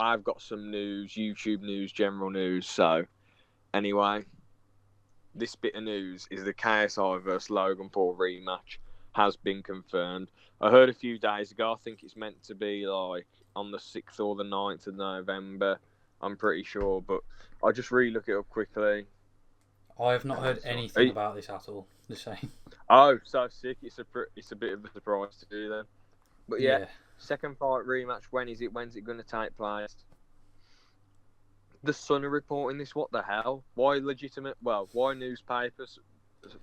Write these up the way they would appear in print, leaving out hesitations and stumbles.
I've got some news, YouTube news, general news. So, anyway, this bit of news is the KSI versus Logan Paul rematch has been confirmed. I heard a few days ago, I think it's meant to be like on the 6th or the 9th of November. I'm pretty sure, but I'll just re-look it up quickly. I have not heard anything about this at all. The same. Oh, so sick. It's a bit of a surprise to do then. But yeah, second fight rematch. When's it going to take place? The Sun are reporting this. What the hell? Why legitimate? Well, why newspapers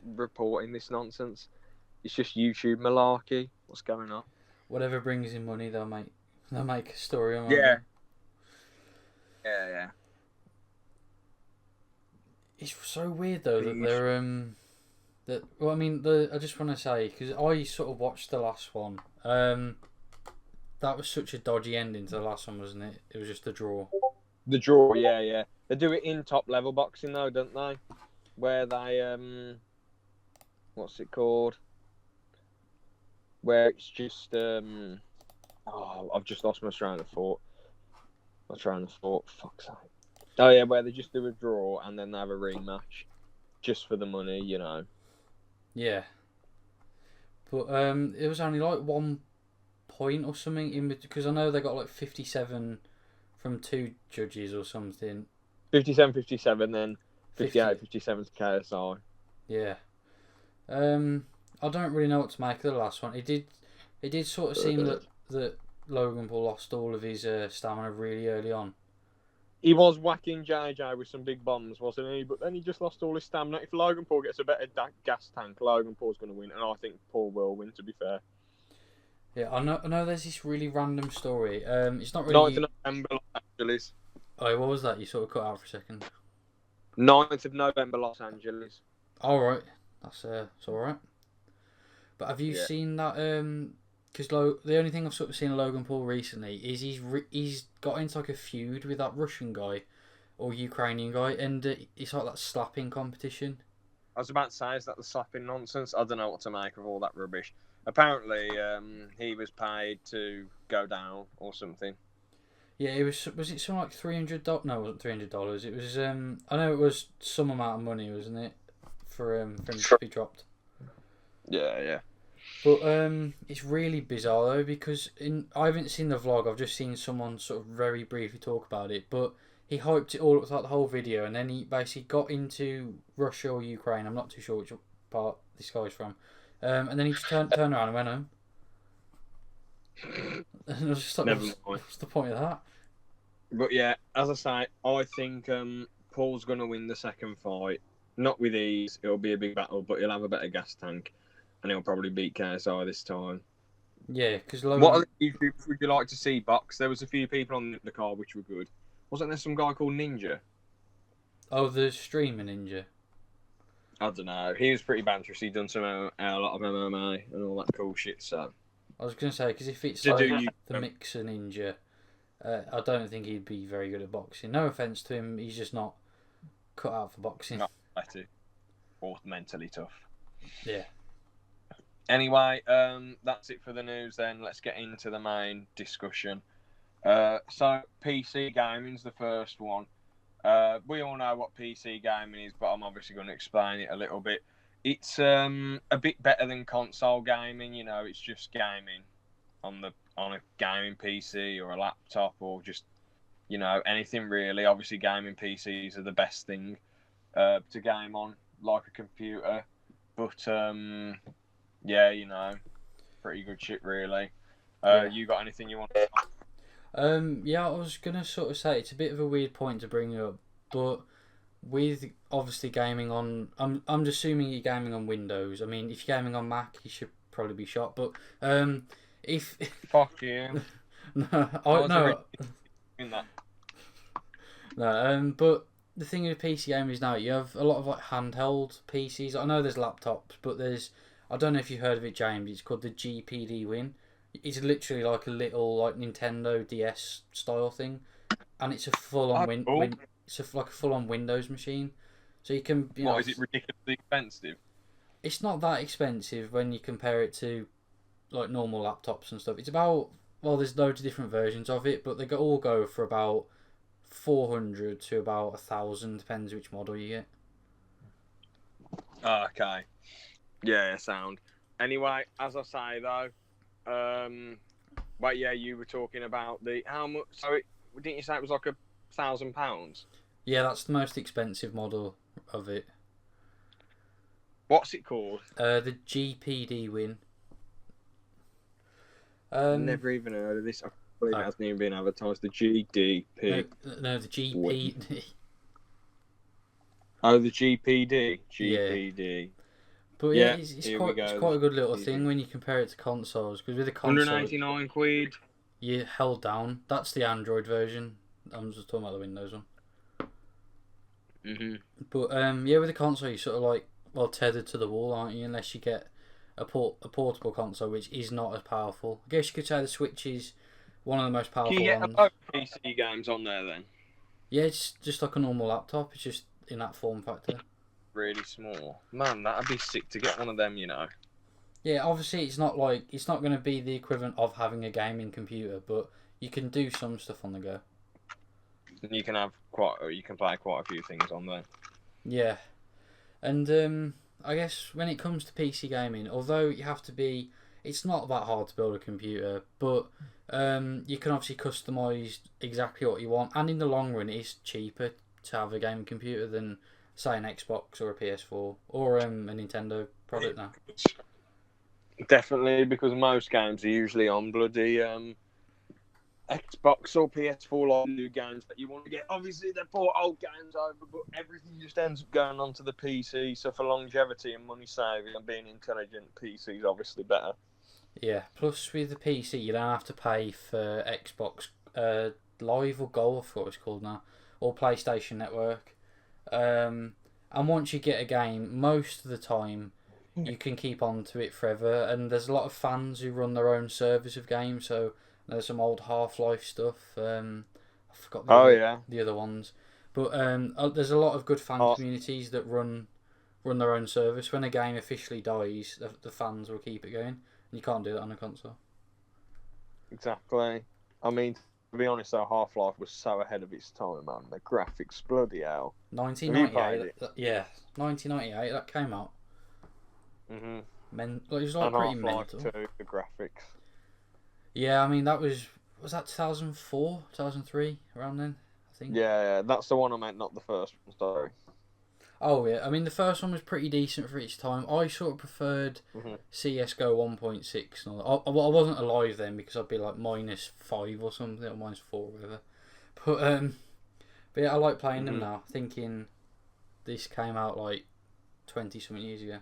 reporting this nonsense? It's just YouTube malarkey. What's going on? Whatever brings in money, they'll make a story on. Yeah. Yeah. It's so weird though that they're Well, I mean, I just want to say because I sort of watched the last one. That was such a dodgy ending to the last one, wasn't it? It was just a draw. The draw, yeah. They do it in top level boxing though, don't they? Where they what's it called? Where it's just I've just lost my train of thought. Fuck's sake. Oh yeah, where they just do a draw and then they have a rematch, just for the money, you know. Yeah. But it was only like 1 point or something in because I know they got like 57 from 2 judges or something. 57, then 58, 57 to KSI. Yeah. I don't really know what to make of the last one. It did sort of seem that Logan Paul lost all of his stamina really early on. He was whacking JJ with some big bombs, wasn't he? But then he just lost all his stamina. If Logan Paul gets a better gas tank, Logan Paul's going to win, and I think Paul will win, to be fair. Yeah, I know there's this really random story. It's not really... 9th of November, Los Angeles. Oh, what was that? You sort of cut out for a second. 9th of November, Los Angeles. All right. That's it's all right. But have you seen that... Because the only thing I've sort of seen of Logan Paul recently is he's got into like a feud with that Russian guy or Ukrainian guy, and it's like that slapping competition. I was about to say, is that the slapping nonsense? I don't know what to make of all that rubbish. Apparently, he was paid to go down or something. Yeah, it was it something like $300? No, it wasn't $300. It was I know it was some amount of money, wasn't it, for him to be dropped. Yeah. But it's really bizarre though because I haven't seen the vlog. I've just seen someone sort of very briefly talk about it. But he hyped it all up throughout the whole video, and then he basically got into Russia or Ukraine. I'm not too sure which part this guy's from. And then he just turned around and went home. And I was just like, what's the point of that? But yeah, as I say, I think Paul's going to win the second fight. Not with ease. It'll be a big battle, but he'll have a better gas tank. And he'll probably beat KSI this time. Yeah, because What other YouTubers would you like to see box? There was a few people on the card which were good. Wasn't there some guy called Ninja? Oh, the streamer Ninja. I don't know. He was pretty banterous. He'd done a lot of MMA and all that cool shit. So I was going to say, because if it's like the Mixer Ninja, I don't think he'd be very good at boxing. No offense to him, he's just not cut out for boxing. Not athletic or mentally tough. Yeah. Anyway, that's it for the news then. Let's get into the main discussion. So, PC gaming's the first one. We all know what PC gaming is, but I'm obviously going to explain it a little bit. It's a bit better than console gaming, you know, it's just gaming on a gaming PC or a laptop or just, you know, anything really. Obviously, gaming PCs are the best thing to game on, like a computer. But, yeah, you know, pretty good shit, really. You got anything you want to say? Yeah, I was gonna sort of say it's a bit of a weird point to bring up, but with obviously gaming on, I'm just assuming you're gaming on Windows. I mean, if you're gaming on Mac, you should probably be shot. But if fuck you, no. But the thing with PC gaming is now you have a lot of like handheld PCs. I know there's laptops, but I don't know if you've heard of it, James. It's called the GPD Win. It's literally like a little like Nintendo DS style thing, and it's a full on like a full on Windows machine. So you can. Is it ridiculously expensive? It's not that expensive when you compare it to like normal laptops and stuff. It's about well, there's loads of different versions of it, but they all go for about 400 to about 1,000, depends which model you get. Okay. Yeah, sound. Anyway, as I say though, but yeah, you were talking about the how much? So didn't you say it was like £1,000? Yeah, that's the most expensive model of it. What's it called? The GPD Win. Never even heard of this. I believe it hasn't even been advertised. The GDP. No, the GPD. Oh, the GPD. Yeah. GPD. But yeah, it's quite a good little thing when you compare it to consoles. Because with the console, 199 quid. You held down. That's the Android version. I'm just talking about the Windows one. But yeah, with the console, you're sort of like tethered to the wall, aren't you? Unless you get a portable console, which is not as powerful. I guess you could say the Switch is one of the most powerful Can you get ones. both PC games on there then? Yeah, it's just like a normal laptop. It's just in that form factor. Really small. Man, that'd be sick to get one of them, you know. Yeah, obviously it's not going to be the equivalent of having a gaming computer, but you can do some stuff on the go. You can play quite a few things on there. Yeah, and I guess when it comes to PC gaming, although you have to be, it's not that hard to build a computer, but you can obviously customise exactly what you want, and in the long run, it's cheaper to have a gaming computer than say an Xbox or a PS4 or a Nintendo product now. Definitely, because most games are usually on bloody Xbox or PS4, like new games that you want to get. Obviously, they port old games over, but everything just ends up going onto the PC. So for longevity and money saving and being intelligent, PC is obviously better. Yeah, plus with the PC, you don't have to pay for Xbox Live or Go, I forgot what it's called now, or PlayStation Network. And once you get a game, most of the time, you can keep on to it forever. And there's a lot of fans who run their own servers of games, so there's some old Half-Life stuff. I forgot the other ones. But there's a lot of good fan communities that run their own service. When a game officially dies, the fans will keep it going. You can't do that on a console. Exactly. I mean, to be honest, though, Half-Life was so ahead of its time, man. The graphics, bloody hell. 1998. Yeah, 1998. That came out. Mhm. It was like pretty mental. Half-Life 2, the graphics. Yeah, I mean that was that 2004, 2003, around then, I think. Yeah, that's the one I meant, not the first one. Sorry. Oh yeah, I mean the first one was pretty decent for its time. I sort of preferred CS:GO 1.6. And all that. I wasn't alive then because I'd be like -5 or something, or -4 or whatever. But yeah, I like playing them now. Thinking this came out like 20 something years ago.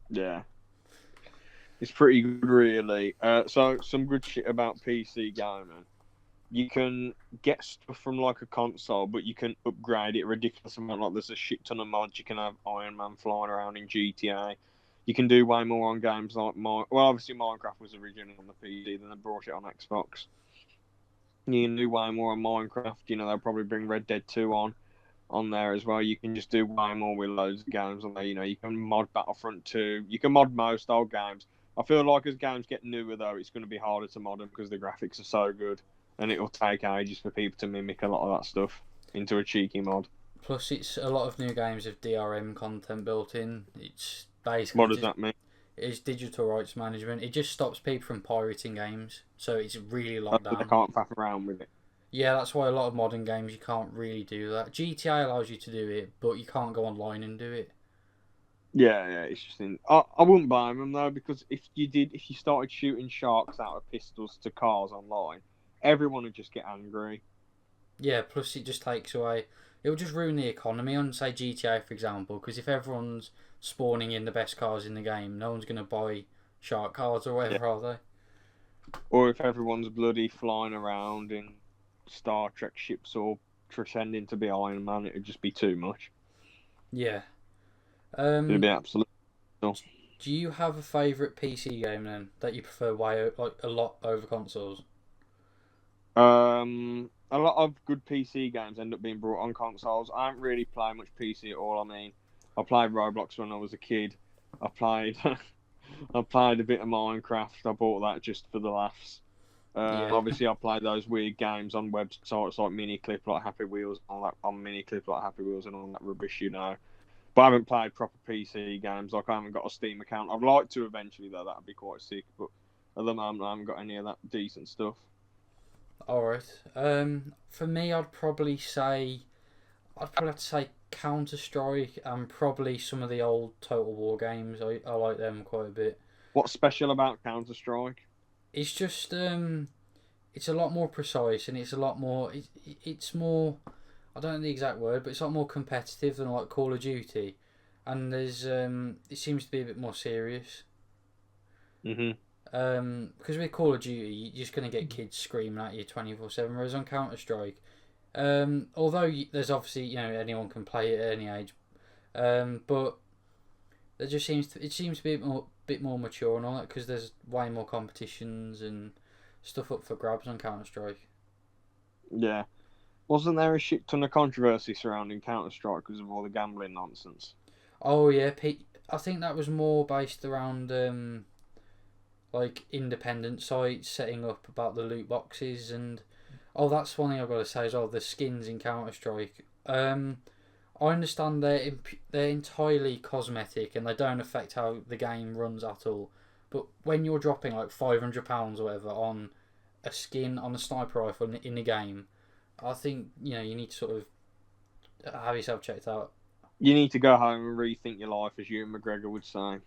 Yeah. It's pretty good, really. So some good shit about PC gaming. You can get stuff from like a console, but you can upgrade it a ridiculous amount. Like there's a shit ton of mods. You can have Iron Man flying around in GTA. You can do way more on games like obviously Minecraft was originally on the PC, then they brought it on Xbox. You can do way more on Minecraft. You know, they'll probably bring Red Dead 2 on there as well. You can just do way more with loads of games on there. You know, you can mod Battlefront 2. You can mod most old games. I feel like as games get newer, though, it's going to be harder to mod them because the graphics are so good. And it'll take ages for people to mimic a lot of that stuff into a cheeky mod. Plus, it's a lot of new games with DRM content built in. It's basically... What does that mean? It's digital rights management. It just stops people from pirating games. So it's really locked down. They can't faff around with it. Yeah, that's why a lot of modern games you can't really do that. GTA allows you to do it, but you can't go online and do it. Yeah, it's just I wouldn't blame them though, because if you started shooting sharks out of pistols to cars online, everyone would just get angry. Yeah, plus it just takes away. It will just ruin the economy on, say, GTA, for example, because if everyone's spawning in the best cars in the game, no one's going to buy shark cars or whatever, are they? Or if everyone's bloody flying around in Star Trek ships or pretending to be Iron Man, it would just be too much. Yeah. It'd be absolutely. Do you have a favourite PC game then that you prefer a lot over consoles? A lot of good PC games end up being brought on consoles. I don't really play much PC at all. I mean, I played Roblox when I was a kid. I played a bit of Minecraft. I bought that just for the laughs. Yeah. Obviously, I play those weird games on websites like Miniclip, like Happy Wheels, all that on Miniclip, like Happy Wheels, and all that rubbish, you know. But I haven't played proper PC games. Like I haven't got a Steam account. I'd like to eventually, though. That'd be quite sick. But at the moment, I haven't got any of that decent stuff. Alright. For me, I'd probably have to say Counter Strike and probably some of the old Total War games. I like them quite a bit. What's special about Counter Strike? It's just it's a lot more precise and it's a lot more. It's more. I don't know the exact word, but it's a lot more competitive than like Call of Duty, and there's it seems to be a bit more serious. Mhm. Because with Call of Duty, you're just gonna get kids screaming at you 24/7. Whereas on Counter Strike, although there's obviously anyone can play it at any age, but there just seems to be a bit more mature and all that because there's way more competitions and stuff up for grabs on Counter Strike. Yeah. Wasn't there a shit ton of controversy surrounding Counter Strike because of all the gambling nonsense? Oh yeah, I think that was more based around like independent sites setting up about the loot boxes and that's one thing I've got to say as well. The skins in Counter Strike. I understand they're entirely cosmetic and they don't affect how the game runs at all. But when you're dropping like £500 or whatever on a skin on a sniper rifle in the game, I think you need to sort of have yourself checked out. You need to go home and rethink your life, as Ewan McGregor would say.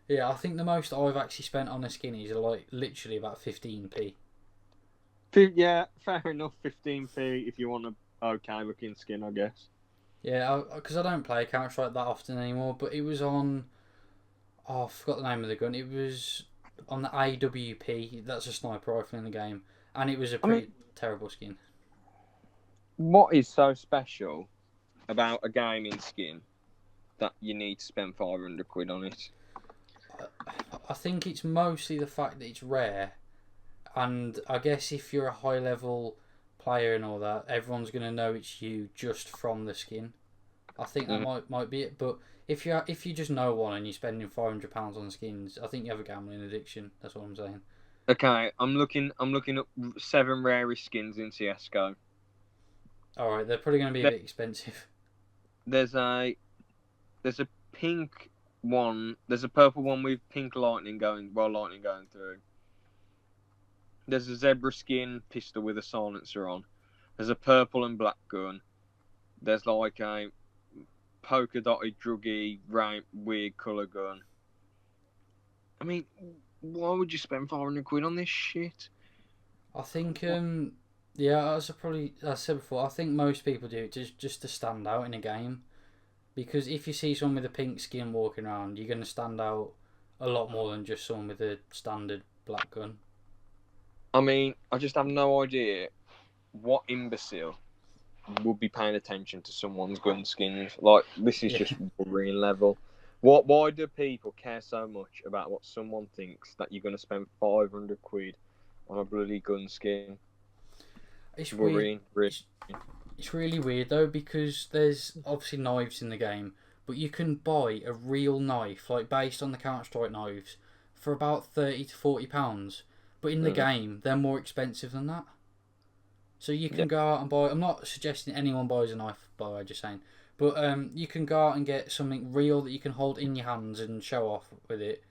Yeah, I think the most I've actually spent on a skin is like literally about 15p. Yeah, fair enough. 15p if you want a okay looking skin, I guess. Yeah, because I don't play Counter Strike that often anymore. But it was on. Oh, I forgot the name of the gun. It was on the AWP. That's a sniper rifle in the game, and it was a pretty terrible skin. What is so special about a gaming skin that you need to spend 500 quid on it? I think it's mostly the fact that it's rare, and I guess if you're a high level player and all that, everyone's gonna know it's you just from the skin. I think that might be it. But if you just know one and you're spending £500 on skins, I think you have a gambling addiction. That's what I'm saying. Okay, I'm looking up 7 rarest skins in CS:GO. All right, they're probably going to be a bit expensive. There's a pink one. There's a purple one with pink lightning going through. There's a zebra skin pistol with a silencer on. There's a purple and black gun. There's like a polka dotted druggy weird colour gun. I mean, why would you spend 500 quid on this shit? I think yeah, as I said before, I think most people do it just to stand out in a game. Because if you see someone with a pink skin walking around, you're going to stand out a lot more than just someone with a standard black gun. I mean, I just have no idea what imbecile would be paying attention to someone's gun skins. Like, this is just worrying level. Why do people care so much about what someone thinks that you're going to spend 500 quid on a bloody gun skin? It's worrying. It's really weird though, because there's obviously knives in the game, but you can buy a real knife, like based on the Counter Strike knives, for about £30 to £40. But in the game, they're more expensive than that. So you can go out and buy. I'm not suggesting anyone buys a knife, by the way, just saying. But you can go out and get something real that you can hold in your hands and show off with it,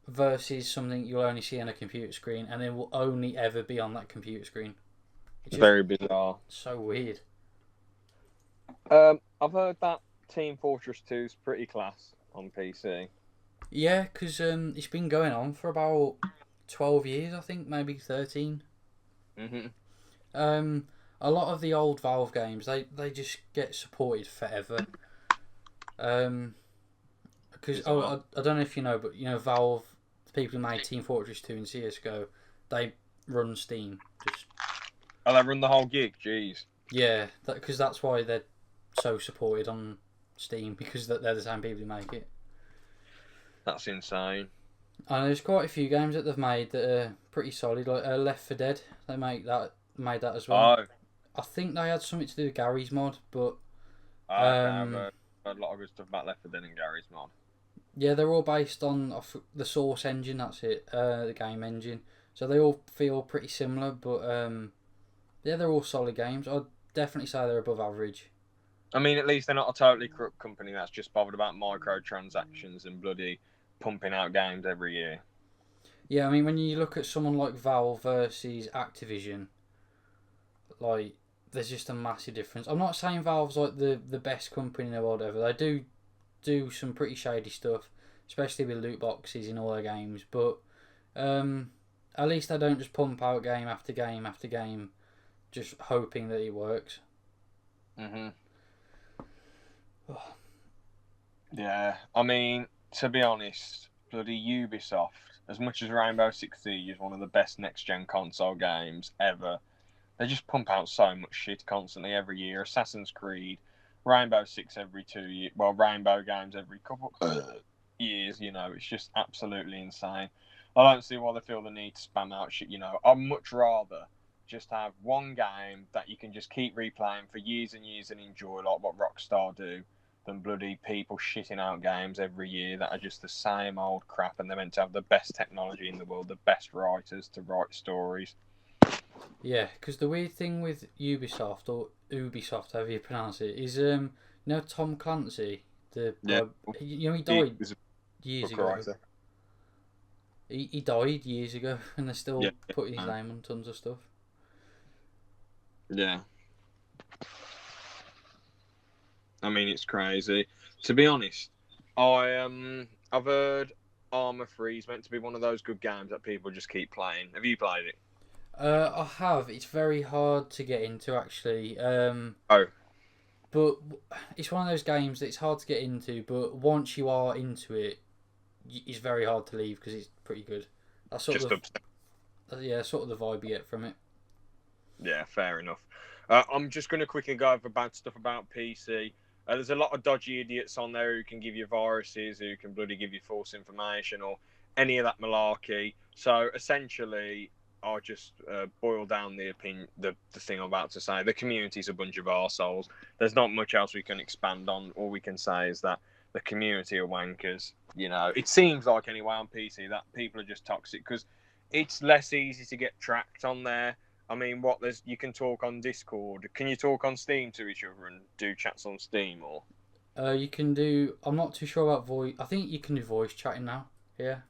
versus something you'll only see on a computer screen, and it will only ever be on that computer screen. It's very bizarre. So weird. I've heard that Team Fortress 2 is pretty class on PC. Yeah, because it's been going on for about 12 years, I think, maybe 13. A lot of the old Valve games, they just get supported forever. Because I don't know if you know, but Valve, the people who made Team Fortress 2 and CS:GO, they run Steam. Oh, they run the whole gig. Jeez. Yeah, because that's why they're so supported on Steam, because they're the same people who make it. That's insane. And there's quite a few games that they've made that are pretty solid, like Left 4 Dead. They made that as well. Oh. I think they had something to do with Gary's mod, but I've heard a lot of good stuff about Left 4 Dead and Gary's mod. Yeah, they're all based on the Source engine. That's it, the game engine. So they all feel pretty similar, but yeah, they're all solid games. I'd definitely say they're above average. I mean, at least they're not a totally corrupt company that's just bothered about microtransactions and bloody pumping out games every year. Yeah, I mean, when you look at someone like Valve versus Activision, like, there's just a massive difference. I'm not saying Valve's like the best company in the world ever. They do some pretty shady stuff, especially with loot boxes in all their games. But at least they don't just pump out game after game after game, just hoping that it works. Mhm. Yeah, I mean, to be honest, bloody Ubisoft, as much as Rainbow Six Siege is one of the best next-gen console games ever, they just pump out so much shit constantly every year. Assassin's Creed, Rainbow Six every 2 years, well, Rainbow games every couple years, you know, it's just absolutely insane. I don't see why they feel the need to spam out shit, you know. I'd much rather just have one game that you can just keep replaying for years and years and enjoy, like what Rockstar do, than bloody people shitting out games every year that are just the same old crap, and they're meant to have the best technology in the world, the best writers to write stories. Yeah, because the weird thing with Ubisoft, or Ubisoft, however you pronounce it, is Tom Clancy, the Yeah. he died was a years book ago. writer. He died years ago, and they're still Yeah. putting his name on tons of stuff. Yeah. I mean, it's crazy. To be honest, I've heard Armour 3 is meant to be one of those good games that people just keep playing. Have you played it? I have. It's very hard to get into, actually. Oh. But it's one of those games that it's hard to get into, but once you are into it, it's very hard to leave because it's pretty good. That's sort Just of upset. yeah, sort of the vibe you get from it. Yeah, fair enough. I'm just going to quickly go over bad stuff about PC. There's a lot of dodgy idiots on there who can give you viruses, who can bloody give you false information or any of that malarkey. So essentially, I'll just boil down the opinion, the thing I'm about to say. The community's a bunch of arseholes. There's not much else we can expand on. All we can say is that the community are wankers. You know, it seems like anyway on PC that people are just toxic because it's less easy to get tracked on there. I mean, you can talk on Discord. Can you talk on Steam to each other and do chats on Steam or? You can do. I'm not too sure about voice. I think you can do voice chatting now. Yeah.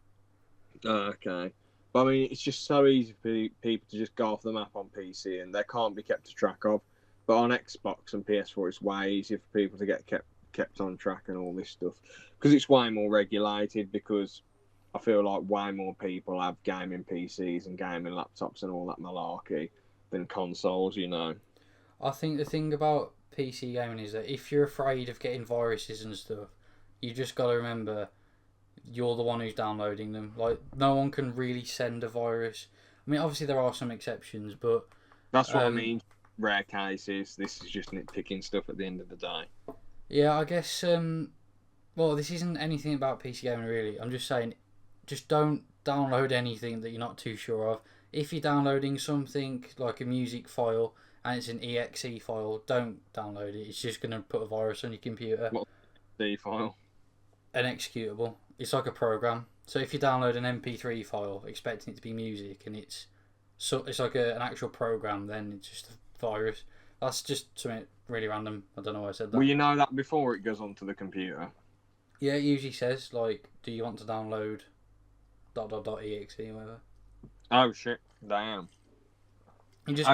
Oh, okay. But I mean, it's just so easy for people to just go off the map on PC and they can't be kept track of. But on Xbox and PS4, it's way easier for people to get kept on track and all this stuff because it's way more regulated. Because I feel like way more people have gaming PCs and gaming laptops and all that malarkey than consoles, you know. I think the thing about PC gaming is that if you're afraid of getting viruses and stuff, you just got to remember you're the one who's downloading them. Like, no one can really send a virus. I mean, obviously there are some exceptions, but that's what I mean. Rare cases. This is just nitpicking stuff at the end of the day. Yeah, I guess. Well, this isn't anything about PC gaming really. I'm just saying, just don't download anything that you're not too sure of. If you're downloading something like a music file and it's an exe file, don't download it. It's just going to put a virus on your computer. What D file? An executable. It's like a program. So if you download an MP3 file expecting it to be music and it's like an actual program, then it's just a virus. That's just something really random. I don't know why I said that. Well, you know that before it goes onto the computer. Yeah, it usually says like, do you want to download ... exe or whatever. Oh shit! Damn. You just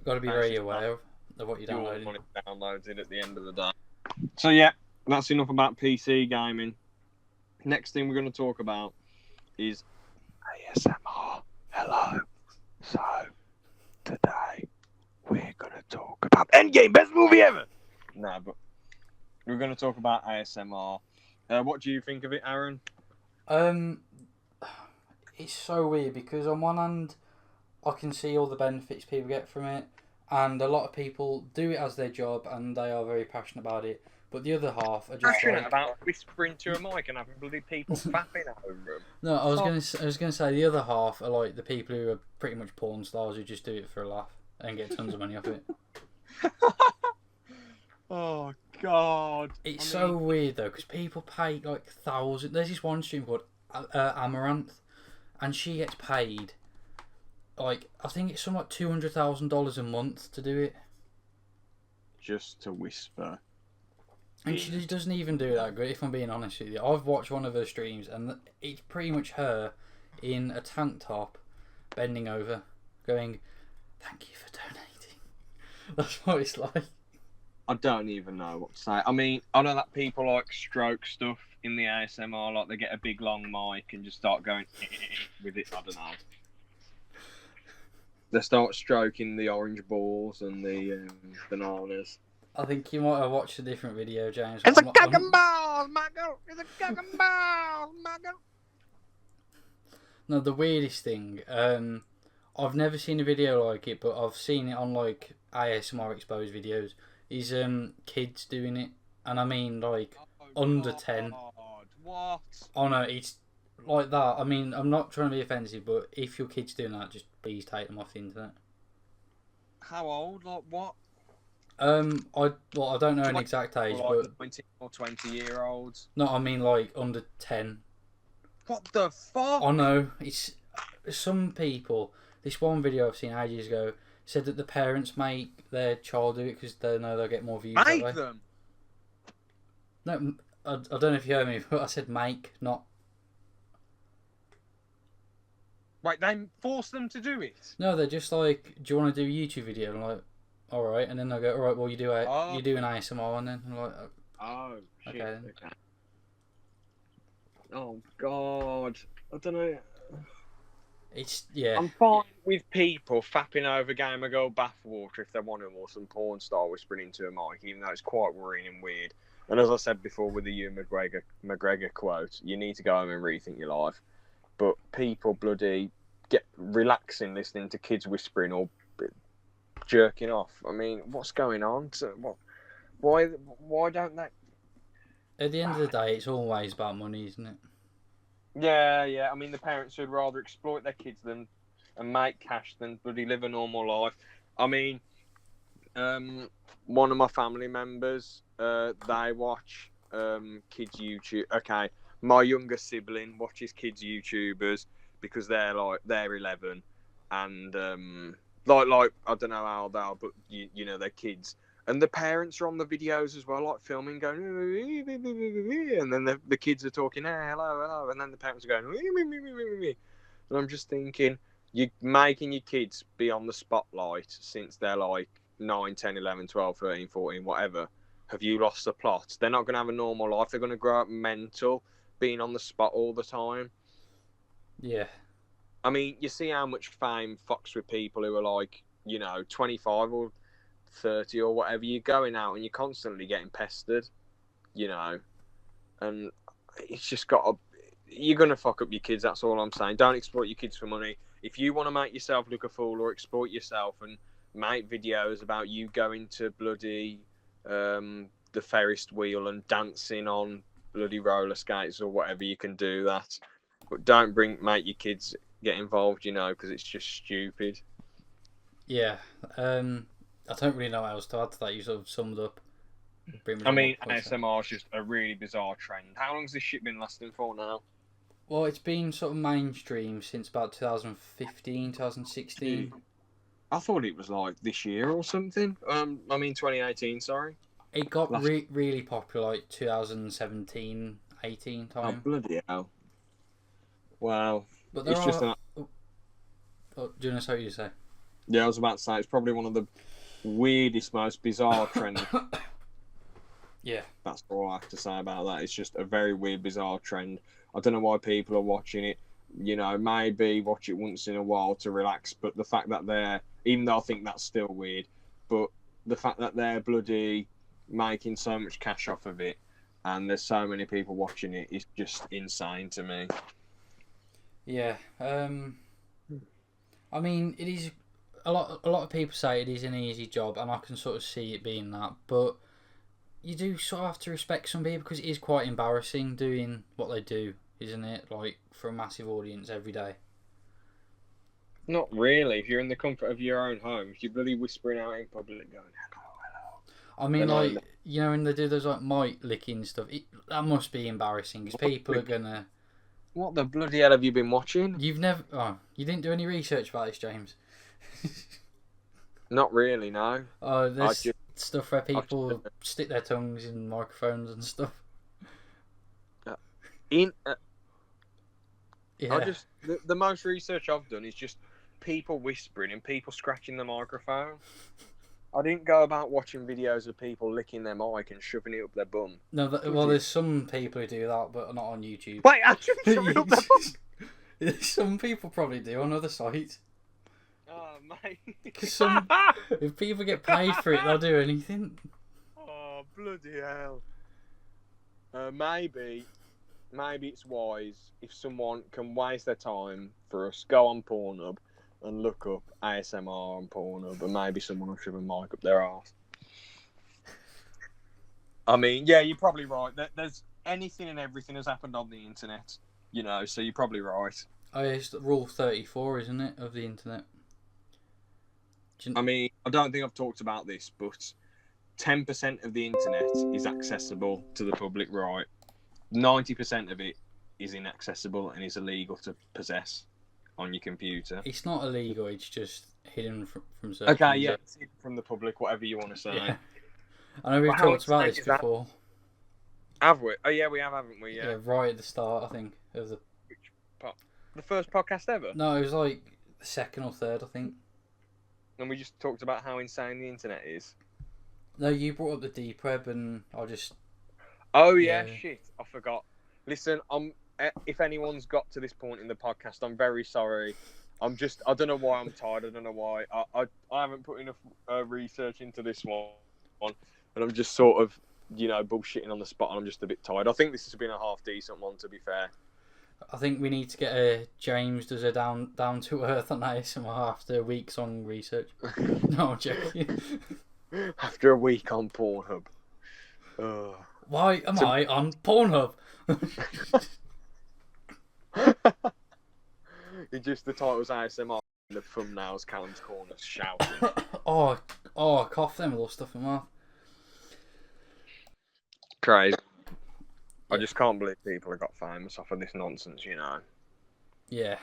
got to be very aware of what you're downloading. When it downloads it at the end of the day. So yeah, that's enough about PC gaming. Next thing we're going to talk about is ASMR. Hello. So today we're going to talk about Endgame, best movie ever. No, but we're going to talk about ASMR. What do you think of it, Aaron? It's so weird because on one hand, I can see all the benefits people get from it, and a lot of people do it as their job, and they are very passionate about it. But the other half are just passionate about whispering to a mic and having bloody people fapping over them. No, I was gonna say the other half are like the people who are pretty much porn stars who just do it for a laugh and get tons of money off it. Oh God! It's so weird though because people pay like thousands. There's this one stream called Amaranth, and she gets paid like I think it's something like $200,000 a month to do it. Just to whisper. And she doesn't even do that good, if I'm being honest with you. I've watched one of her streams, and it's pretty much her in a tank top, bending over, going, "Thank you for donating." That's what it's like. I don't even know what to say. I mean, I know that people like stroke stuff in the ASMR, like they get a big long mic and just start going with it. I don't know. They start stroking the orange balls and the bananas. I think you might have watched a different video, James. It's a cock and balls, Michael! It's a cock and balls, Michael! No, the weirdest thing, I've never seen a video like it, but I've seen it on like ASMR exposed videos, is kids doing it. And I mean like under 10. What? Oh no, it's like that. I mean, I'm not trying to be offensive, but if your kid's doing that, just please take them off the internet. How old? Like what? I don't know an exact age, like but 20 or 20-year-olds. no, I mean like under 10. What the fuck? Oh no, it's some people. This one video I've seen ages ago said that the parents make their child do it because they know they'll get more views. Make them? No, I don't know if you heard me, but I said make, not. Wait, they force them to do it? No, they're just like, do you want to do a YouTube video? And I'm like, all right, and then they'll go, all right, well you do an ASMR, and then I'm like, oh shit. okay. Oh god, I don't know. It's I'm fine with people fapping over Gamer Girl bathwater if they want to, or some porn star whispering into a mic, even though it's quite worrying and weird. And as I said before with the Ewan McGregor quote, you need to go home and rethink your life. But people bloody get relaxing listening to kids whispering or jerking off. I mean, what's going on? Why don't they? At the end of the day, it's always about money, isn't it? Yeah. I mean, the parents would rather exploit their kids and make cash than bloody live a normal life. I mean, one of my family members, they watch kids YouTube. Okay, my younger sibling watches kids YouTubers because they're 11, and like I don't know how old they are, but you know they're kids. And the parents are on the videos as well, like filming, going, and then the kids are talking, hello, and then the parents are going, and I'm just thinking, you're making your kids be on the spotlight since they're like 9, 10, 11, 12, 13, 14, whatever. Have you lost the plot? They're not going to have a normal life. They're going to grow up mental, being on the spot all the time. Yeah. I mean, you see how much fame fucks with people who are like, 25 or 30 or whatever. You're going out and you're constantly getting pestered, and it's just you're gonna fuck up your kids. That's all I'm saying. Don't exploit your kids for money. If you want to make yourself look a fool or exploit yourself and make videos about you going to bloody the Ferris wheel and dancing on bloody roller skates or whatever, you can do that, but don't make your kids get involved, because it's just stupid. Yeah. I don't really know what else to add to that. You sort of summed up. I mean, ASMR is just a really bizarre trend. How long has this shit been lasting for now? Well, it's been sort of mainstream since about 2015, 2016. I thought it was like this year or something. 2018, sorry. It got really popular like 2017, 18 time. Oh, bloody hell. Wow. But do you want to say what you say? Yeah, I was about to say, it's probably one of the weirdest, most bizarre trends. Yeah. That's all I have to say about that. It's just a very weird, bizarre trend. I don't know why people are watching it. Maybe watch it once in a while to relax, but the fact that even though I think that's still weird, but the fact that they're bloody making so much cash off of it and there's so many people watching it is just insane to me. Yeah. I mean, it is a lot of people say it is an easy job, and I can sort of see it being that, but you do sort of have to respect some people because it is quite embarrassing doing what they do, isn't it? Like, for a massive audience every day. Not really. If you're in the comfort of your own home, if you're bloody whispering out in public going, hello. I mean, when they do those like mic licking stuff, that must be embarrassing because people are gonna. What the bloody hell have you been watching? You've never. Oh, you didn't do any research about this, James. Not really, no. Oh, I there's just, stuff where people stick their tongues in microphones and stuff. in. Yeah. I just the most research I've done is just people whispering and people scratching the microphone. I didn't go about watching videos of people licking their mic and shoving it up their bum. No, well, there's some people who do that, but not on YouTube. Wait, actually shove it up their bum? Some people probably do on other sites. Oh, mate. If people get paid for it, they'll do anything. Oh, bloody hell. Maybe it's wise if someone can waste their time for us, go on Pornhub and look up ASMR on Pornhub, and maybe someone will shove a mic up their arse. I mean, yeah, you're probably right. There's anything and everything has happened on the internet, you know, so you're probably right. Oh, yeah, it's Rule 34, isn't it, of the internet? I mean, I don't think I've talked about this, but 10% of the internet is accessible to the public, right? 90% of it is inaccessible and is illegal to possess on your computer. It's not illegal, it's just hidden from certain Okay, things. yeah, it's hidden from the public, whatever you want to say. Yeah. I know we've Well, how talked about this insane is that? before. Have we? Oh, yeah, we have, haven't we? Yeah. Yeah, right at the start, I think. Of the... The first podcast ever? No, it was like the second or third, I think. And we just talked about how insane the internet is. No, you brought up the deep web, and I just... Oh, yeah, Yeah. shit, I forgot. Listen, if anyone's got to this point in the podcast, I'm very sorry. I don't know why I'm tired. I don't know why. I haven't put enough research into this one. And I'm just sort of, bullshitting on the spot, and I'm just a bit tired. I think this has been a half decent one, to be fair. I think we need to get a James does a down to earth on ASMR after weeks on research. No, I'm joking. After a week on Pornhub. Ugh. Why am I on Pornhub? It just, the title's ASMR and the thumbnail's Callum's Corner shouting. oh, I cough them with all stuff in my mouth. Crazy. I just can't believe people have got famous off of this nonsense, Yeah.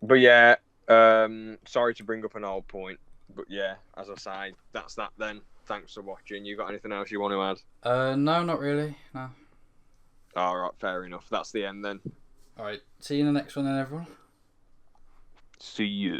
But yeah, sorry to bring up an old point, but yeah, as I say, that's that then. Thanks for watching. You got anything else you want to add? No, not really. No. Alright, fair enough. That's the end then. Alright, see you in the next one then, everyone. See you.